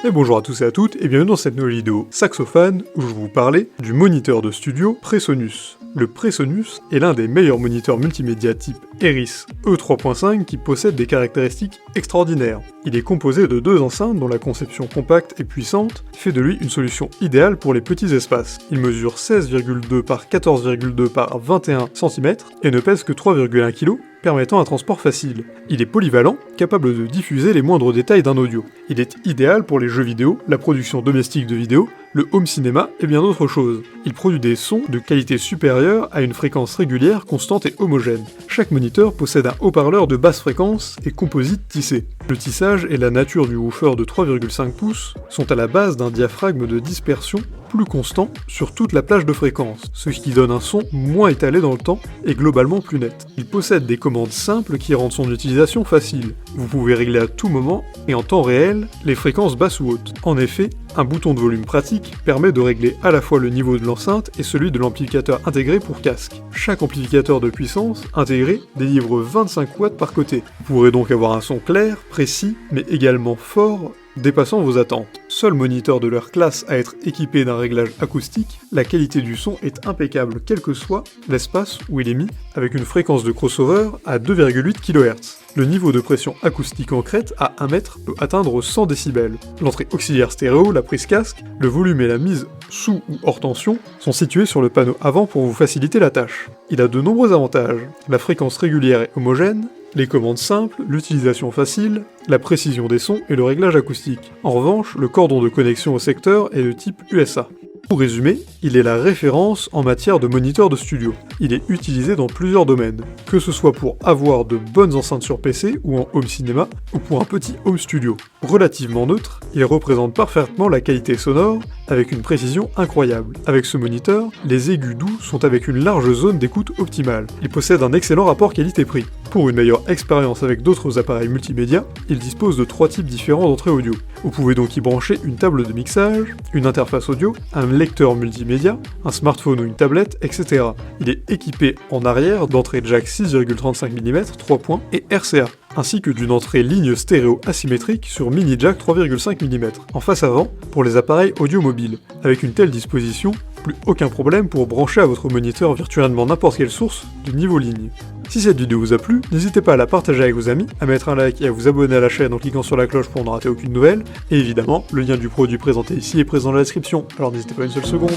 Et bonjour à tous et à toutes, et bienvenue dans cette nouvelle vidéo saxophone où je vais vous parler du moniteur de studio Presonus. Le Presonus est l'un des meilleurs moniteurs multimédia type Eris E3.5 qui possède des caractéristiques extraordinaires. Il est composé de deux enceintes dont la conception compacte et puissante fait de lui une solution idéale pour les petits espaces. Il mesure 16,2 par 14,2 par 21 cm et ne pèse que 3,1 kg, permettant un transport facile. Il est polyvalent, capable de diffuser les moindres détails d'un audio. Il est idéal pour les jeux vidéo, la production domestique de vidéos, le home cinéma et bien d'autres choses. Il produit des sons de qualité supérieure à une fréquence régulière, constante et homogène. Chaque moniteur possède un haut-parleur de basse fréquence et composite tissé. Le tissage et la nature du woofer de 3,5 pouces sont à la base d'un diaphragme de dispersion plus constant sur toute la plage de fréquences, ce qui donne un son moins étalé dans le temps et globalement plus net. Il possède des commandes simples qui rendent son utilisation facile. Vous pouvez régler à tout moment et en temps réel les fréquences basses ou hautes. En effet, un bouton de volume pratique permet de régler à la fois le niveau de l'enceinte et celui de l'amplificateur intégré pour casque. Chaque amplificateur de puissance intégré délivre 25 watts par côté. Vous pourrez donc avoir un son clair, précis, mais également fort, dépassant vos attentes. Seul moniteur de leur classe à être équipé d'un réglage acoustique, la qualité du son est impeccable quel que soit l'espace où il est mis, avec une fréquence de crossover à 2,8 kHz. Le niveau de pression acoustique en crête à 1 mètre peut atteindre 100 décibels. L'entrée auxiliaire stéréo, la prise casque, le volume et la mise sous ou hors tension sont situés sur le panneau avant pour vous faciliter la tâche. Il a de nombreux avantages, la fréquence régulière et homogène, les commandes simples, l'utilisation facile, la précision des sons et le réglage acoustique. En revanche, le cordon de connexion au secteur est de type USA. Pour résumer, il est la référence en matière de moniteur de studio. Il est utilisé dans plusieurs domaines, que ce soit pour avoir de bonnes enceintes sur PC ou en home cinéma, ou pour un petit home studio. Relativement neutre, il représente parfaitement la qualité sonore avec une précision incroyable. Avec ce moniteur, les aigus doux sont avec une large zone d'écoute optimale. Il possède un excellent rapport qualité-prix. Pour une meilleure expérience avec d'autres appareils multimédia, il dispose de 3 types différents d'entrées audio. Vous pouvez donc y brancher une table de mixage, une interface audio, un lecteur multimédia, un smartphone ou une tablette, etc. Il est équipé en arrière d'entrée jack 6,35 mm 3 points et RCA, ainsi que d'une entrée ligne stéréo asymétrique sur mini jack 3,5 mm en face avant pour les appareils audio mobiles. Avec une telle disposition, plus aucun problème pour brancher à votre moniteur virtuellement n'importe quelle source de niveau ligne. Si cette vidéo vous a plu, n'hésitez pas à la partager avec vos amis, à mettre un like et à vous abonner à la chaîne en cliquant sur la cloche pour ne rater aucune nouvelle, et évidemment, le lien du produit présenté ici est présent dans la description, alors n'hésitez pas une seule seconde.